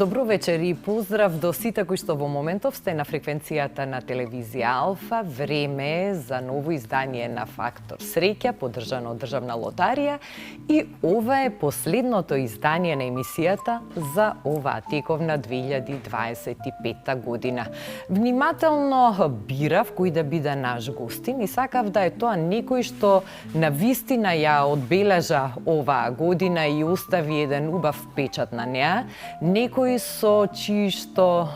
Добро вечер и поздрав до сите кои што во моментов сте на фреквенцијата на телевизија Алфа. Време е за ново издание на Фактор среќа, поддржано од Државна лотарија, и ова е последното издание на емисијата за оваа тековна 2025 година. Внимателно бирав кој да биде наш гостин и сакав да е тоа некој што навистина ја одбележа оваа година и остави еден убав печат на неа, некој со чии што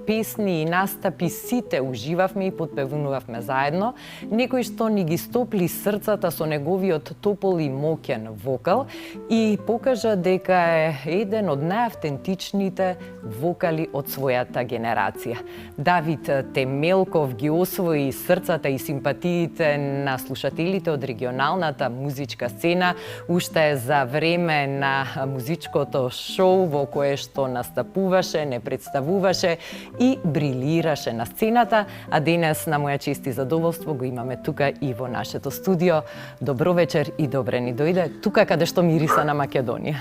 песни и настапи сите уживавме и потпевунувавме заедно, некој што ни ги стопли срцата со неговиот топол и моќен вокал и покажа дека е еден од најавтентичните вокали од својата генерација. Давид Темелков ги освои срцата и симпатиите на слушателите од регионалната музичка сцена уште за време на музичкото шоу во кое што настапуваше, не представуваше и брилираше на сцената, а денес на моја чест и задоволство го имаме тука и во нашето студио. Добро вечер и добре ни дојде тука каде што мириса на Македонија.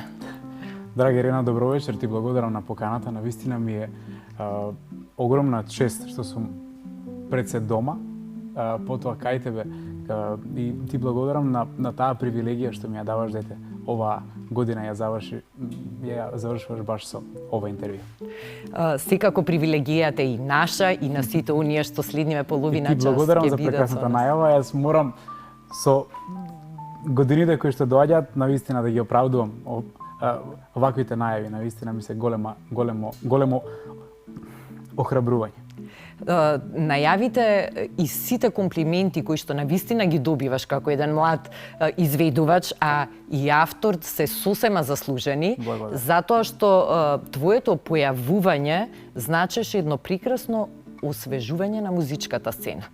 Драги Ирена, добро вечер, ти благодарам на поканата. Навистина ми е огромна чест што сум пред се дома, потоа кај тебе, и ти благодарам на таа привилегија што ми ја даваш, дете. Оваа година ја завршуваш баш со ова интервју. Секако привилегијата и наша и на сите оние што следниме половина час. Ти благодарам за прекрасната најава. Јас морам со годините кои што доаѓаат навистина да ги оправдувам оваквите најави. Навистина ми се големо охрабрување. Најавите и сите комплименти кои што навистина ги добиваш како еден млад изведувач, а и автор, се сосема заслужени, затоа што твоето појавување значеше едно прекрасно освежување на музичката сцена.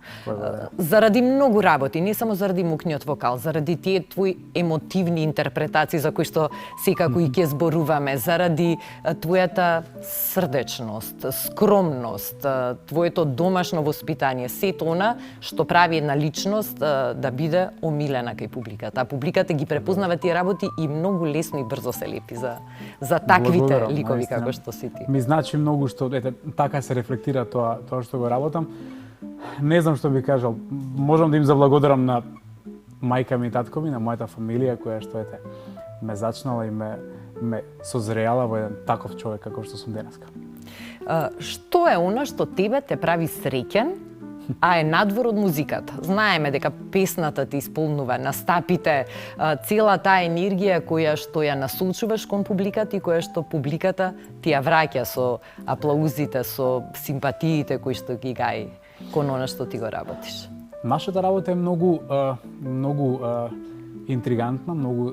Заради многу работи, не само заради мукниот вокал, заради тие твои емотивни интерпретации за кои што секако и ќе зборуваме, заради твојата срдечност, скромност, твоето домашно воспитание, сето она што прави една личност да биде омилена кај публиката. А публиката ги препознава тие работи и многу лесно и брзо се лепи за таквите ликови како што си ти. Ми значи многу што така се рефлектира тоа што го работам. Не знам што би кажал. Можам да им заблагодарам на мајка ми и татко ми, на мојата фамилија која што ме зачнала и ме созреала во еден таков човек како што сум денеска. Што е она што тебе те прави среќен, а е надвор од музиката? Знаеме дека песната ти исполнува, настапите, цела таа енергија која што ја насочуваш кон публиката и која што публиката ти ја враќа со аплаузите, со симпатиите кои што ги гаи кон она што ти го работиш. Нашата работа е многу интригантна, многу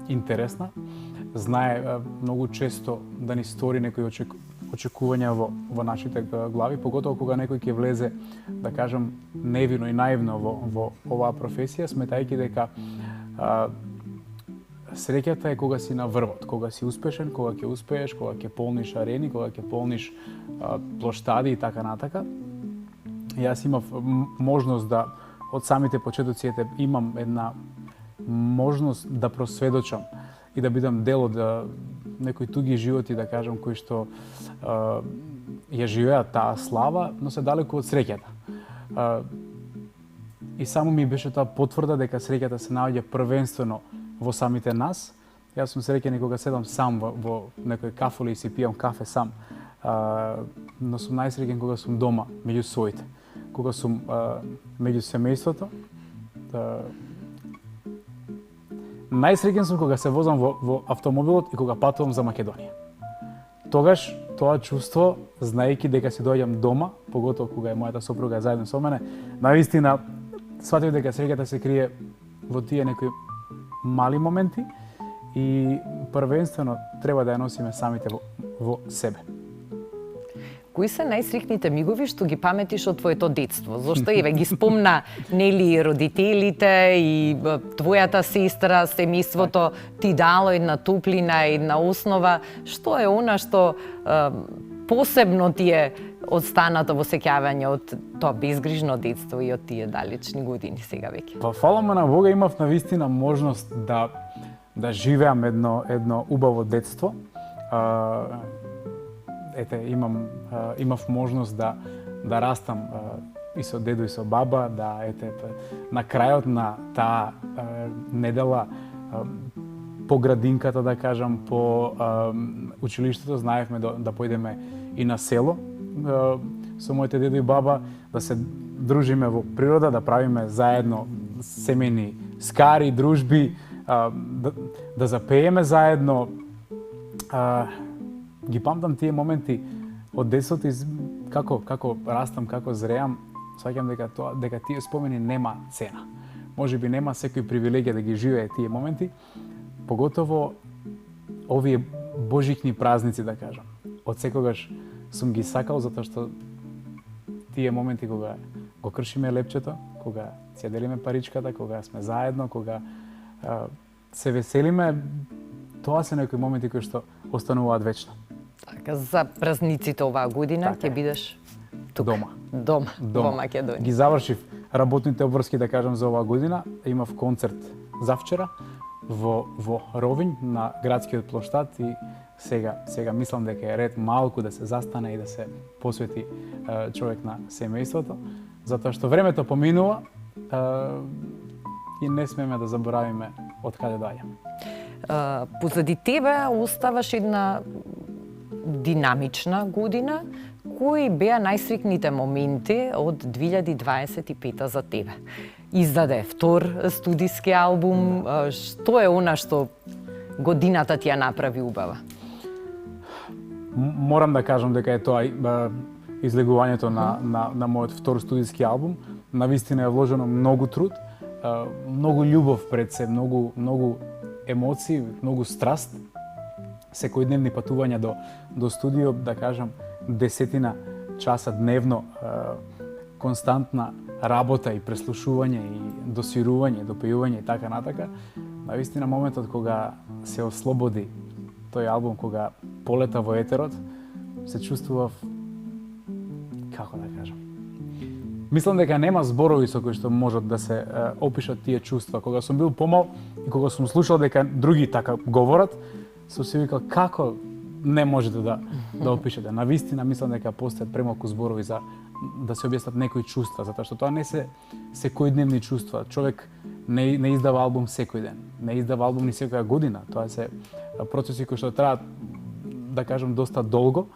интересна. Знае многу често да ни стори некои очекувања во нашите глави, поготово кога некој ќе влезе, да кажам, невино и наивно во оваа професија, сметајќи дека среќата е кога си на врвот, кога си успешен, кога ќе успееш, кога ќе полниш арени, кога ќе полниш плоштади и така натака. Јас имав можност да од самите почетоци имам една можност да просведочам и да бидам дел од некои туги животи, да кажам, кои што ја живеат таа слава, но се далеку од среќата. И само ми беше тоа потврда дека среќата се наоѓа првенствено во самите нас. Јас сум среќен и кога седам сам во некој кафуле и си пијам кафе сам, но сум најсреќен кога сум дома, меѓу своите, кога сум меѓу семејството. Најсреќен сум кога се возам во автомобилот и кога патувам за Македонија. Тогаш тоа чувство, знаејќи дека си доаѓам дома, поготово кога е мојата сопруга заедно со мене, навистина сватив дека среќата се крие во тие некои мали моменти и првенствено треба да ја носиме самите во себе. Кои се најсреќните мигови што ги паметиш од твоето детство? Зошто ги спомна нели родителите и твојата сестра, семејството ти дало една топлина, една основа. Што е она што посебно ти е останато во сеќавање од тоа безгрижно детство и од тие далечни години сега веќе? Фала му на Бога, имав навистина можност да живеам едно убаво детство. имав можност да растам и со дедо и со баба, на крајот на таа недела по градинката, да кажам, по училиштето, знаевме да појдеме и на село со моите дедо и баба, да се дружиме во природа, да правиме заедно семејни скари, дружби, да запееме заедно. Ги памтам тие моменти од детството, како растам, како зреам, сваќам дека тие спомени нема цена. Можеби нема секој привилегија да ги живее тие моменти, поготово овие божикни празници, да кажам. Од секогаш сум ги сакал, затоа што тие моменти кога го кршиме лепчето, кога си делиме паричката, кога сме заедно, кога се веселиме, тоа се некои моменти кои што остануваат вечно. Така, за празниците оваа година ќе бидеш тука. Дома. Во Македонија. Ги завршив работните обврски, да кажам, за оваа година. Имав концерт завчера во Ровињ на градскиот плоштад и сега мислам дека е ред малку да се застане и да се посвети човек на семејството, затоа што времето поминува и не смееме да заборавиме од каде доаѓаме. Позади тебе оставаш една динамична година. Кои беа најстрикните моменти од 2025 за тебе? Издаде втор студиски албум. Што е она што годината ти ја направи убава? Морам да кажам дека е тоа излегувањето на мојот втор студиски албум. Навистина е вложено многу труд, многу љубов пред се, многу емоции, многу страст. Секојдневни патувања до студио, да кажам, 10 часа дневно, константна работа и преслушување и досвирување, допејување и така натака. Навистина моментот кога се ослободи тој албум, кога полета во етерот, се чувствував, како да кажам, мислам дека нема зборови со кои што можат да се опишат тие чувства. Кога сум бил помал и кога сум слушал дека други така говорат, сум си викал како не можете да опишете. Навистина мислам дека постојат премалку зборови за да се објаснат некои чувства, затоа што тоа не се секојдневни чувства. Човек не издава албум секој ден, не издава албум ни секоја година. Тоа се процеси кои што траат, да кажам, доста долго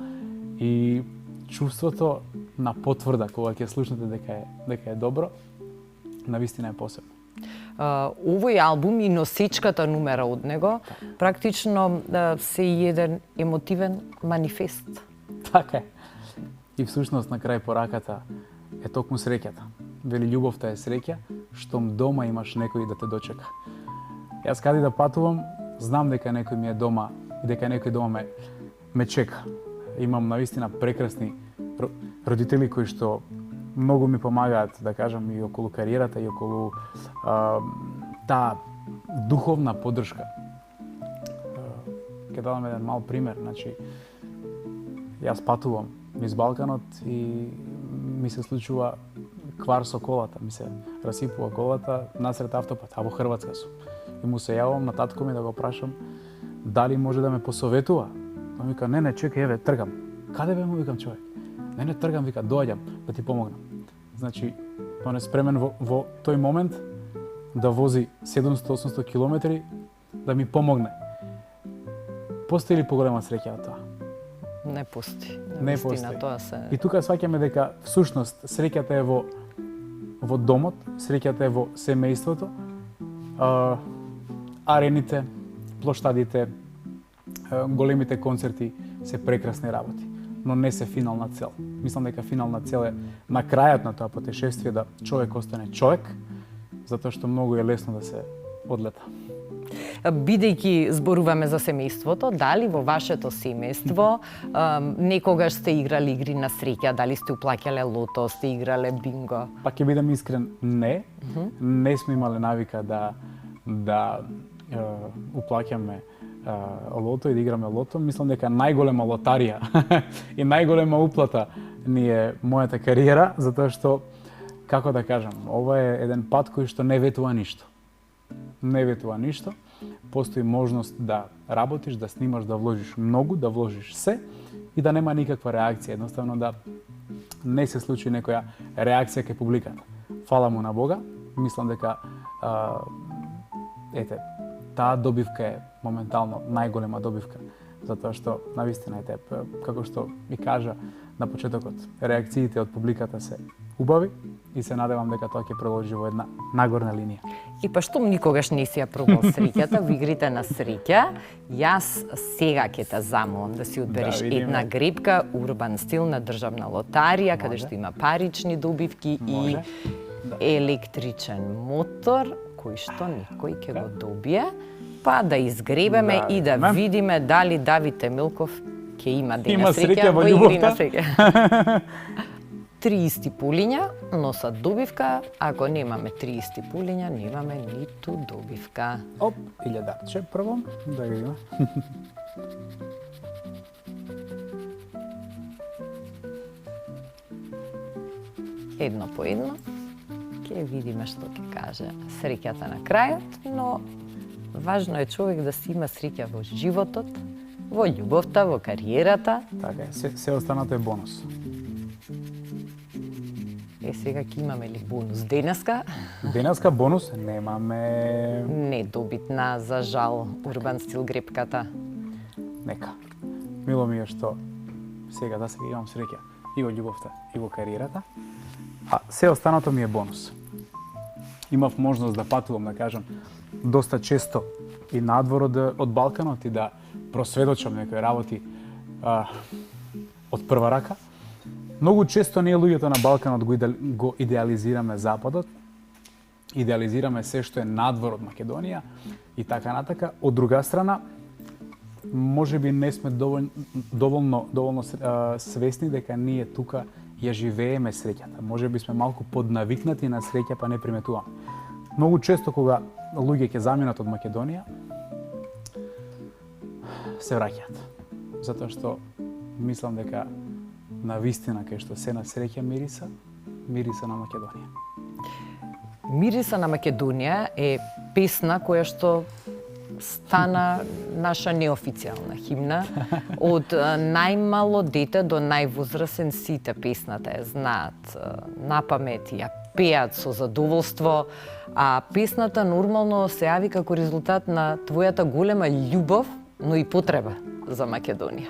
и чувството на потврда кога ќе слушнете дека е добро, навистина е посебно. Овој албум и носечката нумера од него практично се и еден емотивен манифест. Така е. И всушност на крај пораката е токму среќата. Вели љубовта е среќа, штом дома имаш некој да те дочека. Јас каде да патувам, знам дека некој ми е дома и дека некој дома ме чека. Имам навистина прекрасни родители кои што многу ми помагаат, да кажам, и околу кариерата, и околу таа духовна поддршка. Ќе дадам еден мал пример. Значи, јас патувам низ Балканот и ми се случува квар со колата, ми се расипува колата насред автопат, а во Хрватска сум. И му се јавам на татко ми да го прашам дали може да ме посоветува. Он вика, не, чекај, еве, тргам. Каде бе, му викам, човек? Не, тргам, вика, доаѓам да ти помогнам. Значи, он е спремен во тој момент да вози 700-800 километри да ми помогне. Постои ли поголема среќа од тоа? Не постои. Не постои. Тоа се... И тука сваќаме дека всушност среќата е во домот, среќата е во семејството, арените, плоштадите, големите концерти се прекрасни работи, но не се финална цел. Мислам дека финална цел е на крајот на тоа патешествие да човек остане човек, затоа што многу е лесно да се одлета. Бидејќи зборуваме за семејството, дали во вашето семејство некогаш сте играли игри на среќа, дали сте уплаќале лото, сте играле бинго? Па ќе бидам искрен, не. Не сме имале навика да уплаќаме лото и да играме лото. Мислам дека најголема лотарија и најголема уплата ни е мојата кариера, затоа што, како да кажам, ова е еден пат кој што не ветува ништо. Не ветува ништо. Постои можност да работиш, да снимаш, да вложиш многу, да вложиш се и да нема никаква реакција, едноставно да не се случи некоја реакција кај публиката. Фала му на Бога, мислам дека таа добивка е моментално најголема добивка, затоа што навистина како што ми кажа на почетокот, реакциите од публиката се убави и се надевам дека тоа ќе продолжи во една нагорна линија. И па штом никогаш не си ја пробал среќата во игрите на среќа, јас сега ќе те замолам да си одбереш една гребка урбан стил на државна лотарија, каде што има парични добивки и електричен мотор кој што некој ќе го добие, па да изгребеме и да видиме дали Давид Емилков ќе има дена среќа во игри на среќа. 30 пулиња носат добивка, ако немаме 30 пулиња, немаме ниту добивка. Оп, 1000 прво, да го има. Едно по едно, ќе видиме што ќе каже среќата на крајот, но важно е човек да си има среќа во животот, во љубовта, во кариерата. Така е, се останато е бонус. Сега ќе имаме ли бонус денеска? Денеска бонус немаме. Не добитна, за жал, урбан стил гребката. Нека. Мило ми е што сега имам среќа и во љубовта и во кариерата, а се останато ми е бонус. Имав можност да патувам, да кажам, доста често и надвор од Балканот и да просведочам некои работи од прва рака. Многу често ние луѓето на Балканот го идеализираме Западот, идеализираме се што е надвор од Македонија и така натака. Од друга страна, можеби не сме доволно свесни дека ние тука ја живееме среќата. Можеби сме малку поднавикнати на среќа, па не приметуваме. Многу често кога луѓе ќе заминат од Македонија, се враќаат. Затоа што мислам дека на вистина кај што се на среќа мириса на Македонија. Мириса на Македонија е песна која што стана наша неофицијална химна. Од најмало дете до највозрасен сите песната ја знаат напамет, ја пеат со задоволство, а песната нормално се јави како резултат на твојата голема љубов, но и потреба за Македонија.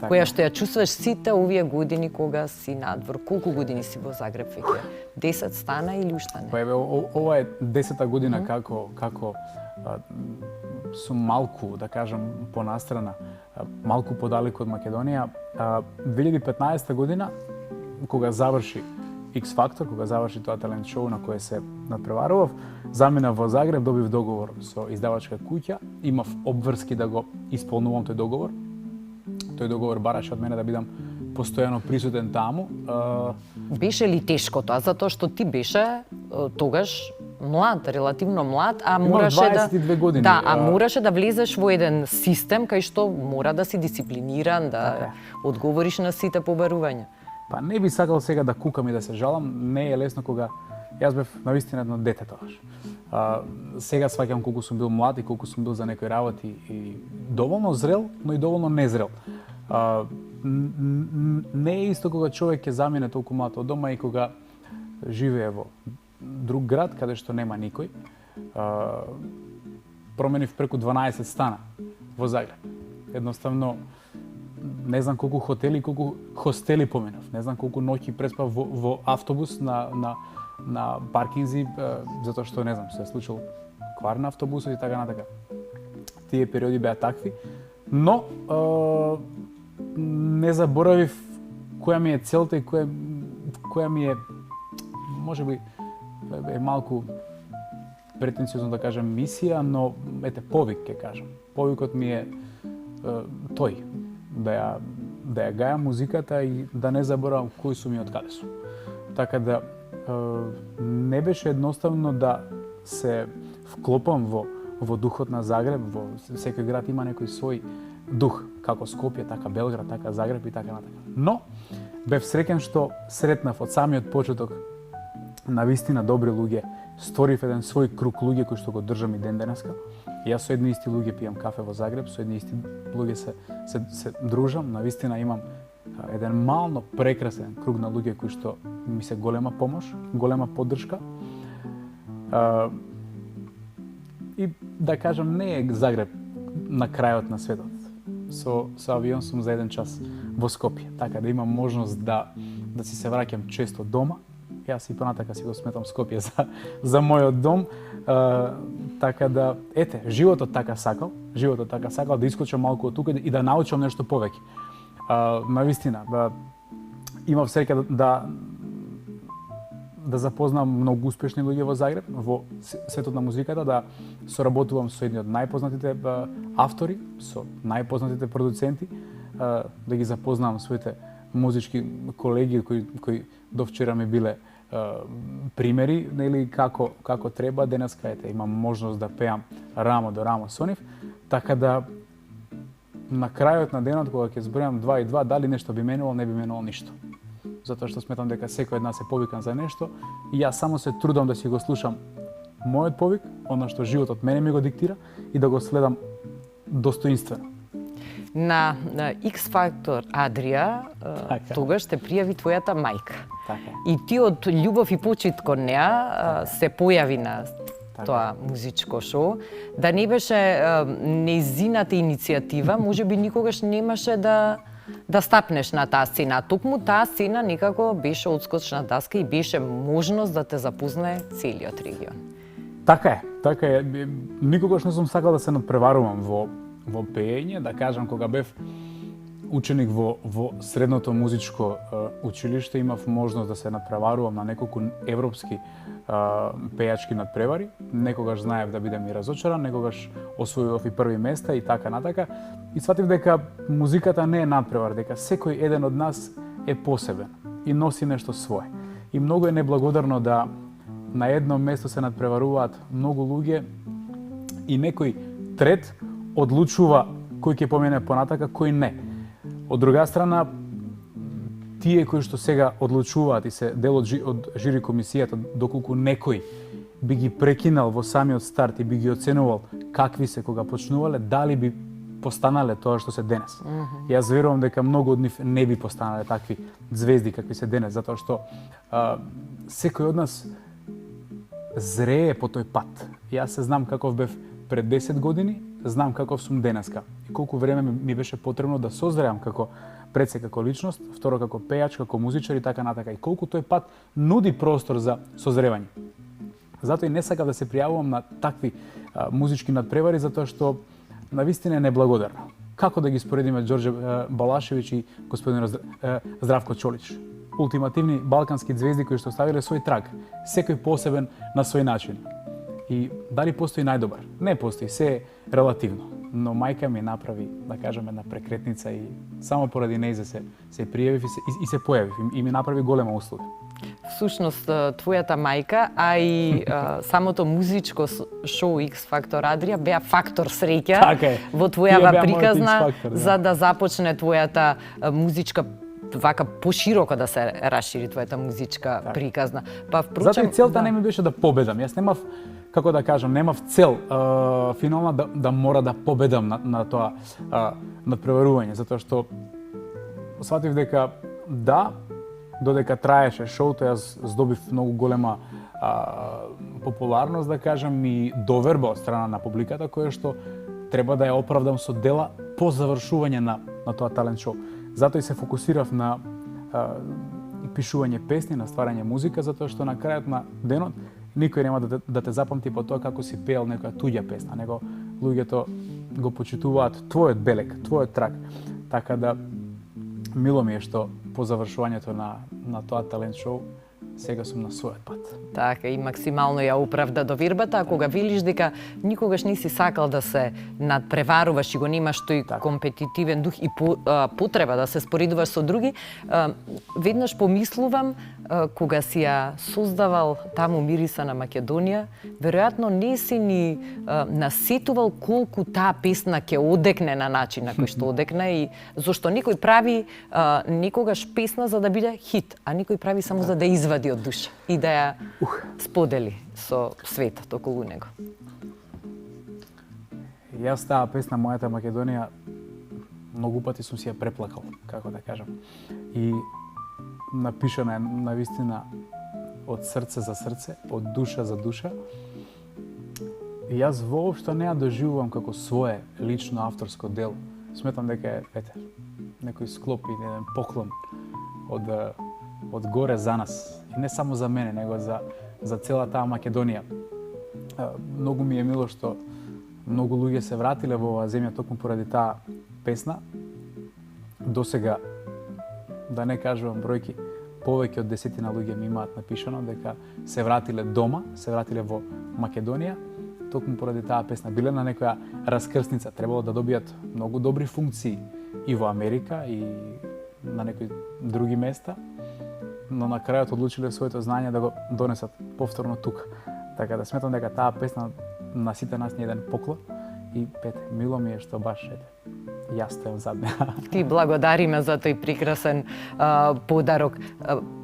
Која што ја чувствуваш сите овие години кога си надвор. Колку години си во Загреб веќе? 10 стана или уште не? Па еве, ова е 10-та година како сум малку, да кажам, понастрана, малку подалеку од Македонија. 2015 година, кога заврши X Factor, кога заврши тоа талент шоу на кое се надпреварував, заминав во Загреб, добив договор со издавачка куќа, имав обврски да го исполнувам тој договор. Тој договор бараше од мене да бидам постојано присутен таму. Беше ли тешко тоа, затоа што ти беше тогаш млад, релативно млад, а мораше 22 години. Да, а мораше да влезеш во еден систем кај што мора да си дисциплиниран, да одговориш на сите побарувања. Па не би сакал сега да кукам и да се жалам, не е лесно кога јас бев навистина едно дете тогаш. Сега сваќам колку сум бил млад и колку сум бил за некои работи и доволно зрел, но и доволно незрел. Не е исто кога човек ќе замине толку млад од дома и кога живее во друг град каде што нема никој. Променив преку 12 стана во Загреб. Едноставно не знам колку хотели, колку хостели поминав. Не знам колку ноќи преспав во автобус на паркинзи, затоа што не знам, се случил квар на автобусот и така натака. Тие периоди беа такви, но не заборавив која ми е целта и која ми е, можеби е малку претенциозно да кажам мисија, но повик ќе кажам. Повикот ми е тој, да ја гајам музиката и да не заборавам кој сум и од каде сум. Така да не беше едноставно да се вклопам во духот на Загреб, во секој град има некој свој дух, како Скопје, така Белград, така Загреб и така натака. Но бев среќен што сретнав од самиот почеток на вистина добри луѓе створив еден свој круг луѓе кои што го држам и ден денеска. Јас со едни исти луѓе пијам кафе во Загреб, со едни исти луѓе се дружам, навистина имам еден мално прекрасен круг на луѓе кои што ми се голема помош, голема поддршка. И да кажам, не е Загреб на крајот на светот. Со авион сум за 1 час во Скопје, така да имам можност да си се враќам често дома. Јас и понатака си го сметам Скопје за мојот дом. Така да, животот така сакал да искочам малку од тука и да научам нешто повеќе. Навистина, имав среќа да запознам многу успешни луѓе во Загреб, во светот на музиката, да соработувам со едни од најпознатите автори, со најпознатите продуценти, да ги запознавам своите музички колеги кои до вчера ми биле примери, нели како треба. Денеска имам можност да пеам рамо до рамо со нив, така да на крајот на денот кога ќе збројам 2 и 2, дали нешто би менувал, не би менувал ништо. Затоа што сметам дека секој од нас е повикан за нешто и јас само се трудам да си го слушам мојот повик, она што животот мене ми го диктира и да го следам достоинствено. На X Factor Адрија тогаш те пријави твојата мајка. И ти од љубов и почит кон неа се појави на тоа музичко шоу. Да не беше нејзината иницијатива, можеби никогаш немаше да стапнеш на таа сцена. Токму таа сцена некако беше одскочна даска и беше можност да те запознае целиот регион. Така е. Никогаш не сум сакал да се надпреварувам во пеење, да кажам, кога бев ученик во средното музичко училиште, имав можност да се надпреварувам на неколку европски пејачки надпревари. Некогаш знаев да бидам и разочаран, некогаш освојував и први места и така натака. И сватив дека музиката не е надпревар, дека секој еден од нас е посебен и носи нешто свое. И многу е неблагодарно да на едно место се надпреваруваат многу луѓе и некој трет одлучува кој ќе помене понатака, кој не. Од друга страна, тие кои што сега одлучуваат и се дел од жири комисијата, доколку некој би ги прекинал во самиот старт и би ги оценувал какви се кога почнувале, дали би постанале тоа што се денес. Јас верувам дека многу од нив не би постанале такви звезди какви се денес, затоа што секој од нас зрее по тој пат. Јас се знам каков бев пред 10 години, знам каков сум денеска и колку време ми беше потребно да созреам пред се како личност, второ како пејач, како музичар и така натака, и колку тој пат нуди простор за созревање. Затоа и не сакам да се пријавувам на такви музички надпревари, затоа што навистина е неблагодарно. Како да ги споредиме Ѓорѓе Балашевиќ и господин Здравко Чолич? Ултимативни балкански звезди кои што оставиле свој траг, секој посебен на свој начин. И дали постои најдобар? Не постои, се е релативно. Но мајка ми направи, да кажем, една прекретница и само поради нејзе се пријавив и се појавив и ми направи голема услуга. Всушност, твојата мајка, а и самото музичко шоу X Factor Адрија беа фактор среќа во твојава приказна за да започне твојата музичка вака пошироко да се расшири твојата музичка приказна. Па впрочем, затоа целта не ми беше да победам. Јас немав, како да кажам, немав цел финална да мора да победам на тоа надпреварување, затоа што сватив дека додека траеше шоуто, јас здобив многу голема популарност, да кажам, и доверба од страна на публиката, која што треба да ја оправдам со дела по завршување на тоа талент шоу. Затоа и се фокусирав на пишување песни, на стварање музика, затоа што на крајот на денот никој нема да те запамти по тоа како си пеел некоја туѓа песна, него луѓето го почитуваат твојот белег, твојот трак. Така да мило ми е што по завршувањето на тоа талент шоу сега сум на својот пат. Така, и максимално ја оправда довербата, а кога велиш дека никогаш не си сакал да се надпреваруваш и го немаш тој компетитивен дух и потреба да се споредуваш со други, веднаш помислувам кога си ја создавал таму Мириса на Македонија, веројатно не си ни насетувал колку таа песна ќе одекне на начин на кој што одекне и зошто некој прави некогаш песна за да биде хит, а некој прави само за да извади извади од душа и да ја сподели со светот околу него? Јас таа песна Мојата Македонија многу пати сум си ја преплакал, како да кажам. И напишана е навистина од срце за срце, од душа за душа. И јас воопшто не ја доживувам како свое лично авторско дело. Сметам дека е, некој склоп и еден поклон од горе за нас. И не само за мене, него за цела таа Македонија. Многу ми е мило што многу луѓе се вратиле во оваа земја токму поради таа песна. Досега, да не кажувам бројки, повеќе од 10 луѓе ми имаат напишано дека се вратиле дома, се вратиле во Македонија, токму поради таа песна. Биле на некоја раскрсница, требало да добијат многу добри функции и во Америка и на некои други места, но на крајот одлучиле своето знаење да го донесат повторно тука. Така да сметам дека таа песна на сите нас ни еден поклон и мило ми е што баш јас стојам зад неа. Ти благодариме за тој прекрасен подарок.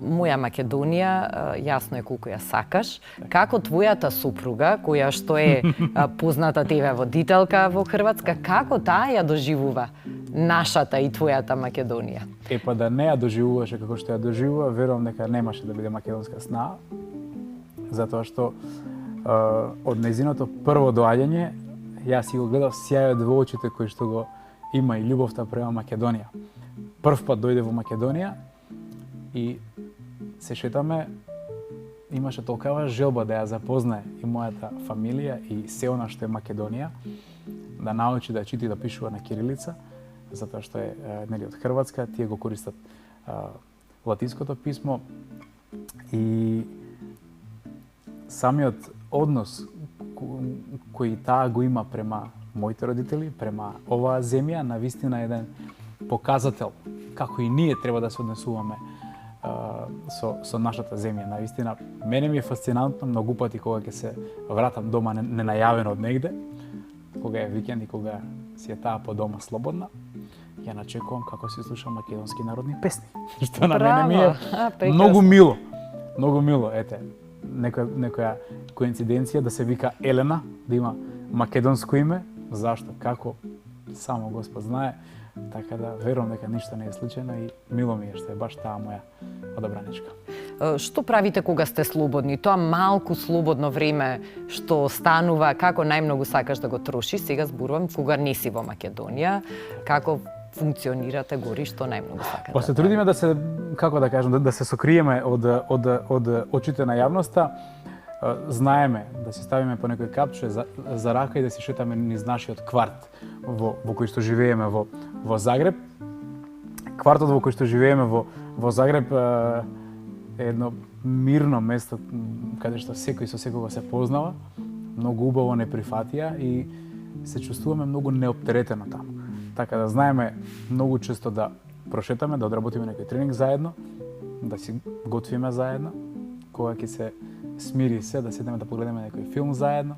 Моја Македонија, јасно е колку ја сакаш. Како твојата супруга, која што е позната тебе водителка во Хрватска, како таа ја доживува нашата и твојата Македонија? Па да не ја доживуваше како што ја доживува, верувам дека немаше да биде македонска снаа, затоа што од нејзиното прво доаѓање јас си го гледав сјајот во очите кој што го има и љубовта према Македонија. Прв пат дојде во Македонија и се шетаме, имаше толкава желба да ја запознае и мојата фамилија и се она што е Македонија, да научи да чита и да пишува на кирилица, затоа што е од Хрватска, тие го користат латинското писмо и самиот однос кој таа го има према моите родители, према оваа земја, навистина еден показател како и ние треба да се однесуваме со нашата земја. Навистина, мене ми е фасцинантно многу пати кога ќе се вратам дома ненајавено од негде, кога е викенд и кога си е таа по дома слободна, ја начекувам како се слушам македонски народни песни. Што на мене ми е многу мило. Многу мило, некоја коинциденција да се вика Елена, да има македонско име. Зашто? Како? Само Господ знае. Така да верувам дека ништо не е случајно и мило ми е што е баш таа моја одобраничка. Што правите кога сте слободни? Тоа малку слободно време што станува, како најмногу сакаш да го трошиш? Сега зборувам кога не си во Македонија. Како функционирате гори, што најмногу сакате? Па се трудиме да се, како да кажам, да се сокриеме од очите на јавноста. Знаеме да си ставиме по некој капче за рака и да си шетаме низ нашиот кварт во кој што живееме во Загреб. Квартот во кој што живееме во Загреб е едно мирно место каде што секој со секого се познава, многу убаво не прифатија и се чувствуваме многу неоптеретено таму. Така да знаеме многу често да прошетаме, да одработиме некој тренинг заедно, да си готвиме заедно, кога ќе се смири се, да седеме да погледаме некој филм заедно.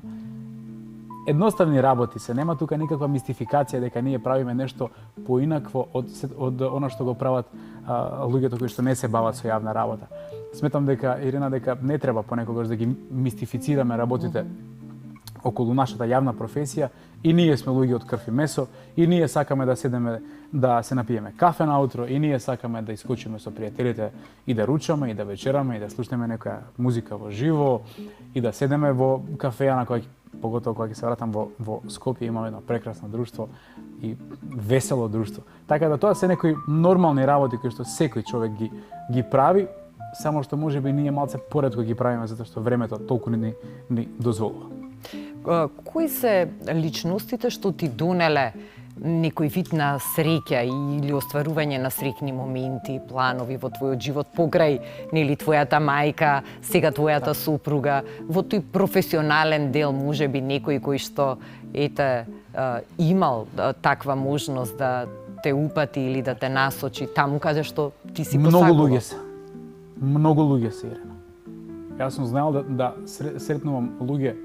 Едноставни работи се, нема тука никаква мистификација дека ние правиме нешто поинакво од она што го прават луѓето кои што не се бават со јавна работа. Сметам дека, Ирина, дека не треба понекогаш да ги мистифицираме работите околу нашата јавна професија. И ние сме луѓе од крв и месо, и ние сакаме да седеме да се напиеме кафе наутро, и ние сакаме да искочиме со пријателите и да ручаме, и да вечераме, и да слушнеме некоја музика во живо, и да седеме во кафеја на кој, поготово кога ќе се вратам во Скопје, имаме едно прекрасно друштво и весело друштво. Така да тоа се некои нормални работи кои што секој човек ги прави, само што можеби ние малце поретко ги правиме затоа што времето толку ни дозволува. Кои се личностите што ти донеле некој вид на среќа или остварување на среќни моменти, планови во твојот живот покрај нели твојата мајка, сега твојата супруга, во тој професионален дел можеби некој кој што имал таква можност да те упати или да те насочи таму каде што ти си посакувал? Многу луѓе се, Ирена. Јас сум знаел да сретнувам луѓе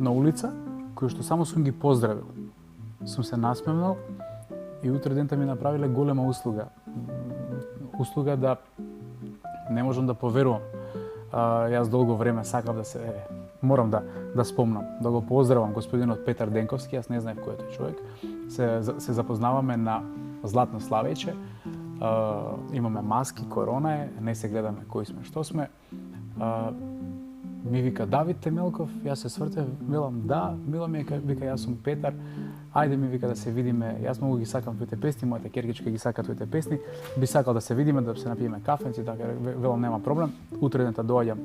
на улица кои што само сум ги поздравил. Сум се насмевнал и утре дента ми направиле голема услуга. Услуга да не можам да поверувам. Јас долго време сакав да се морам да спомнам, да го поздравам господинот Петар Денковски, јас не знаев кој е тој човек. Се запознаваме на Златно Славеќе. Имаме маски, корона е, не се гледаме кои сме, што сме. Ми вика Давид Темелков, јас се свртев, велам да, мило ми е, вика јас сум Петар. Ајде ми вика да се видиме, јас многу ги сакам твоите песни, мојата керкичка ги сака твоите песни. Би сакал да се видиме, да се напиеме кафенци, така велам нема проблем. Утре дента доаѓам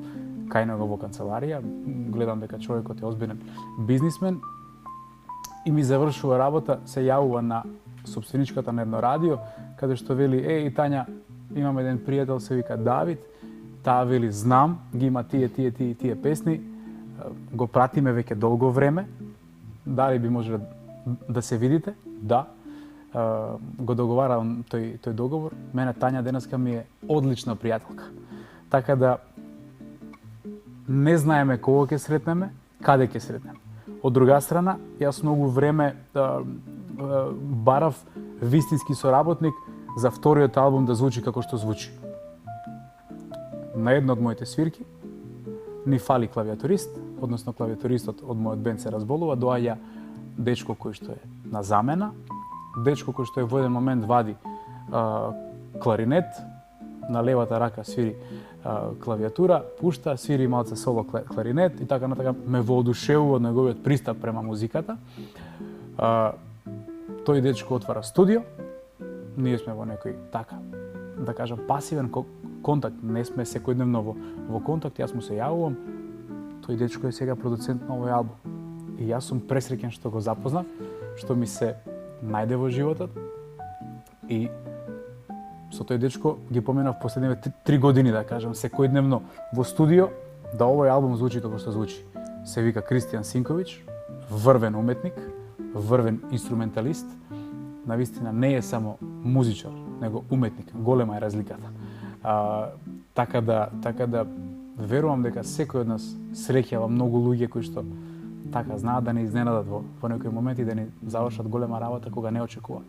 кај него во канцеларија, гледам дека човекот е озбилен бизнисмен и ми завршува работа, се јавува на собственичката на едно радио, каде што вели, Тања, имам еден пријател, се вика Давид, таа вели, знам, ги има тие песни, го пратиме веќе долго време, дали би може да се видите? Да. Го договарам тој договор. Мене Тања денеска ми е одлична пријателка. Така да не знаеме кога ќе сретнеме, каде ќе сретнеме. Од друга страна, јас многу време барав вистински соработник за вториот албум да звучи како што звучи. На една од моите свирки ни фали клавиатурист, односно клавиатуристот од мојот бенд се разболува, доаѓа дечко кој што е на замена, дечко кој што е во еден момент вади кларинет, на левата рака свири клавиатура, пушта, свири малце соло кларинет и така натака ме воодушевува неговиот пристап према музиката. Тој дечко отвара студио, ние сме во некој така, да кажам, пасивен контакт, не сме секојдневно во контакт, јас му се јавувам, тој дечко е сега продуцент на овој албум. И јас сум пресреќен што го запознав, што ми се најде во животот и со тој дечко ги поминав последниве 3 години, да кажам, секојдневно во студио, да овој албум звучи како што звучи. Се вика Кристијан Синковиќ, врвен уметник, врвен инструменталист, навистина не е само музичар, него уметник, голема е разликата. Така да верувам дека секој од нас среќава многу луѓе кои што така знаат да не изненадат во некој момент и да ни завршат голема работа кога не очекува.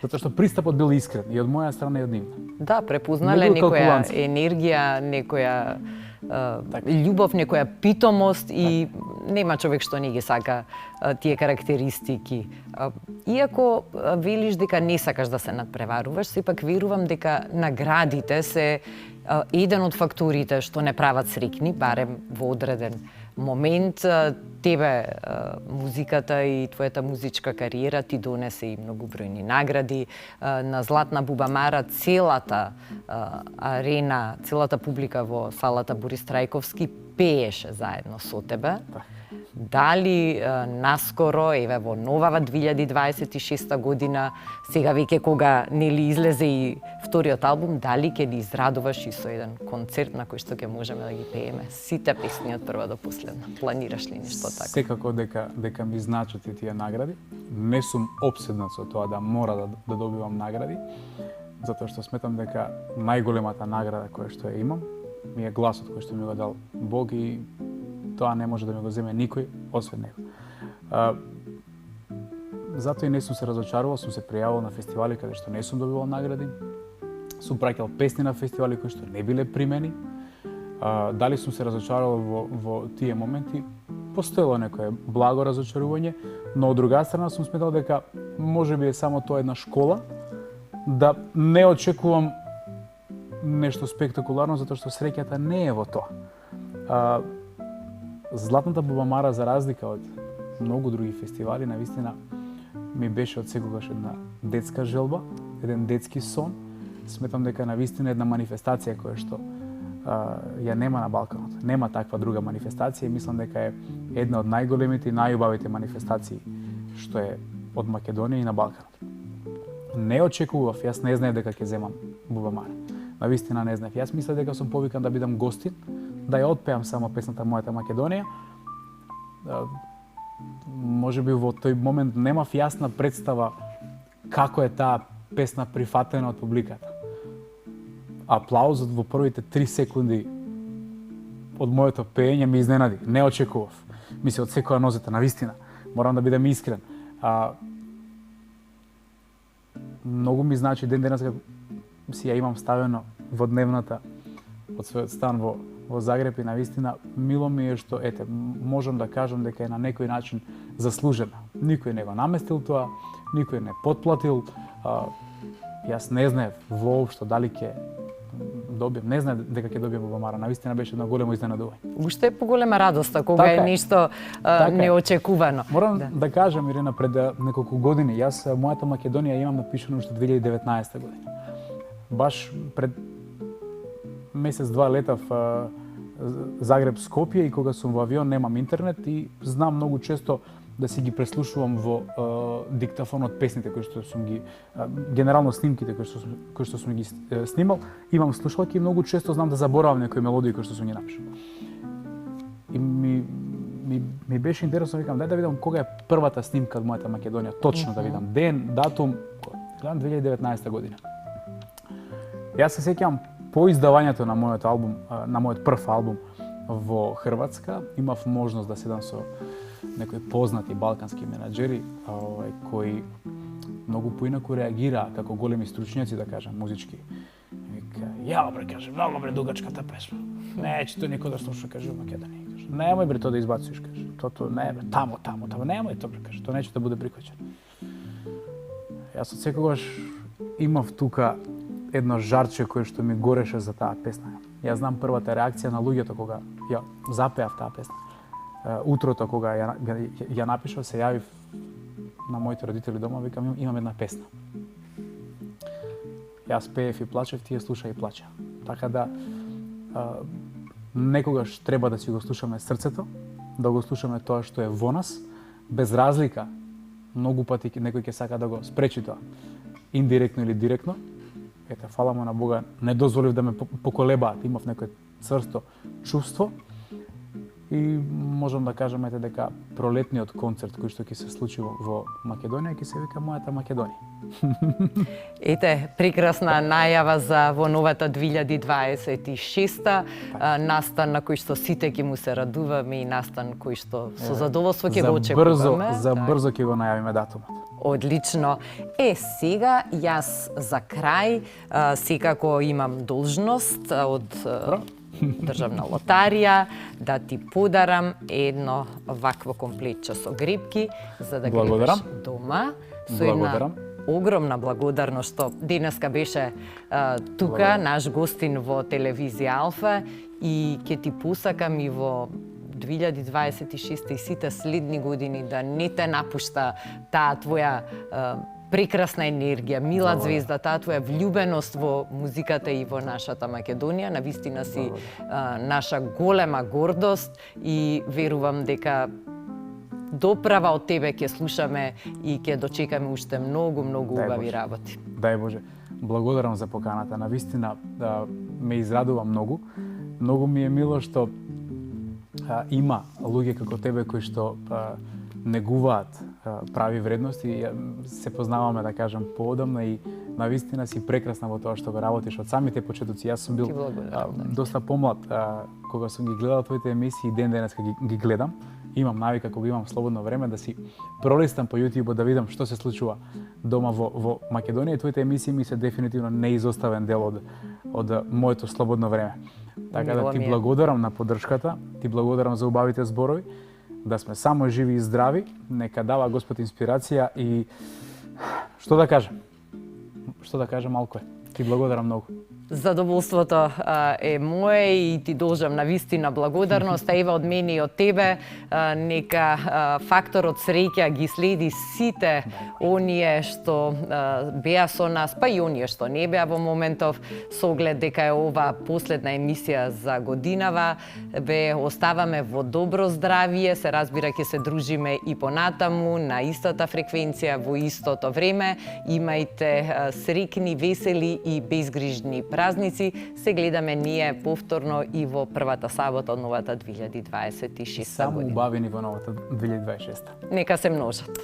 Затоа што пристапот бил искрен и од моја страна и од нивна. Да, препознале некоја енергија, некоја љубов, некоја питомост и нема човек што не ги сака тие карактеристики. Иако велиш дека не сакаш да се надпреваруваш, сепак верувам дека наградите се еден од факторите што не прават среќни, барем во одреден момент. Тебе музиката и твојата музичка кариера ти донесе и многобројни награди. На Златна бубамара целата арена, целата публика во салата Борис Трајковски пееше заедно со тебе. Дали наскоро, еве во новава 2026 година, сега веќе кога нели излезе и вториот албум, дали ќе ни израдуваш и со еден концерт на кој што ќе можеме да ги пееме сите песни од прва до последна? Планираш ли нешто така? Секако дека ми значат и тие награди. Не сум опседнат со тоа да мора да добивам награди, затоа што сметам дека најголемата награда која што ја имам ми е гласот кој што ми го дал Бог и тоа не може да ми го земе никој освен него. Затоа и не сум се разочарувал, сум се пријавил на фестивали каде што не сум добивал награди. Сум праќал песни на фестивали кои што не биле примени. Дали сум се разочарувал во тие моменти? Постоело некое благо разочарување, но од друга страна сум сметал дека можеби е само тоа една школа, да не очекувам нешто спектакуларно, затоа што среќата не е во тоа. Златната бубамара, за разлика од многу други фестивали, навистина ми беше од секогаш една детска желба, еден детски сон. Сметам дека навистина една манифестација која што ја нема на Балканот. Нема таква друга манифестација и мислам дека е една од најголемите и најубавите манифестации што е од Македонија и на Балканот. Не очекував, јас не знаев дека ќе земам бубамара. Навистина не знаев. Јас мислев дека сум повикан да бидам гостин, да ја отпеам само песната Мојата Македонија. Можеби во тој момент немав јасна представа како е таа песна прифатена од публиката. Аплаузот во првите 3 секунди од моето пеење ми изненади. Не очекував. Ми се отсекоа нозете, навистина. Морам да бидам искрен. Многу ми значи ден денес како си ја имам ставено во дневната од својот стан во во Загреб и навистина мило ми е што ете можам да кажам дека е на некој начин заслужена. Никој не го наместил тоа, никој не потплатил. Јас не знаев воопшто дали ќе добием, не знаев дека ќе добием Бубамара. Навистина беше едно големо изненадување. Уште е поголема радоста кога Така е нешто неочекувано. Морам да кажам, Ирина, пред неколку години, јас мојата Македонија имам напишано уште 2019 година. Баш пред месец-два летав Загреб Скопје и кога сум во авион немам интернет и знам многу често да си ги преслушувам во диктафонот песните кои што сум ги генерално снимките кои што сум ги снимал, имам слушалки и многу често знам да заборавам некои мелодии кои што сум ги напишал. И ми беше интересно, викам дај да видам кога е првата снимка од мојата Македонија, точно да видам ден, датум, гледам 2019 година. Јас се сеќавам по издавањето на мојот албум, на мојот прв албум во Хрватска, имав можност да седам со некои познати балкански менаџери, кои многу поинаку реагираа како големи стручњаци, да кажам, музички. Вика, ја бре, каже, многу бре дугачката песма. Неќе тоа никој да слуша, каже, во Македонија. Каже, немој бре тоа да избацуваш, каже. Тоа не бре, тамо, немој тоа бре, каже. Тоа неќе да биде прихвачено. Јас од секогаш имав тука едно жарче кое што ми гореше за таа песна. Јас знам првата реакција на луѓето кога ја запеав таа песна. Утрото кога ја напишав, се јавив на моите родители дома, викам имам една песна. Јас пеев и плачев, тие слуша и плача. Така да некогаш треба да си го слушаме срцето, да го слушаме тоа што е во нас, без разлика. Многу пати некој ќе сака да го спречи тоа, индиректно или директно. Ете, фала му на Бога, не дозволив да ме поколебаат, имав некој цврсто чувство. И можам да кажам дека пролетниот концерт кој што ќе се случи во Македонија ќе се вика Мојата Македонија. Ете, прекрасна најава за во новата 2026 настан на кој што сите ќе му се радуваме и настан кој што со задоволство ќе го очекуваме. За брзо ќе го најавиме датумот. Одлично. Сега јас за крај секако имам должност од Државна лотарија да ти подарам едно вакво комплетче со гребки за да ги имаш дома. Со една огромна благодарност што денеска беше тука наш гостин во телевизија Алфа и ќе ти посакам и во 2026 и сите следни години да не те напушта таа твоја прекрасна енергија, мила звезда, таа твоја влюбеност во музиката и во нашата Македонија. Навистина си наша голема гордост и верувам дека доправа од тебе ќе слушаме и ќе дочекаме уште многу убави работи. Дај Боже. Благодарам за поканата. Навистина ме израдува многу. Многу ми е мило што има луѓе како тебе кои што негуваат прави вредности. Се познаваме, да кажам, поодамна и навистина си прекрасна во тоа што го работиш од самите почетоци. Јас сум бил доста помлад кога сум ги гледал твоите емисии и ден денеска ги гледам. Имам навика кога имам слободно време да си пролистам по YouTube да видам што се случува дома во Македонија и твоите емисии ми се дефинитивно неизоставен дел од моето слободно време. Така да ти благодарам на поддршката, ти благодарам за убавите зборови, да сме само живи и здрави, нека дава Господ инспирација и што да кажам? Што да кажам, малку е. Ти благодарам многу. Задоволството е мое и ти должам навистина благодарност, а ева од мене и од тебе, нека факторот среќа ги следи сите оние што беа со нас, па и оние што не беа во моментов, со оглед дека е ова последна емисија за годинава, оставаме во добро здравие, се разбира ќе се дружиме и понатаму на истата фреквенција во истото време. Имајте среќни, весели и безгрижни празници. Се гледаме ние повторно и во првата сабота од новата 2026 година. Само убавени во новата 2026. Нека се множат.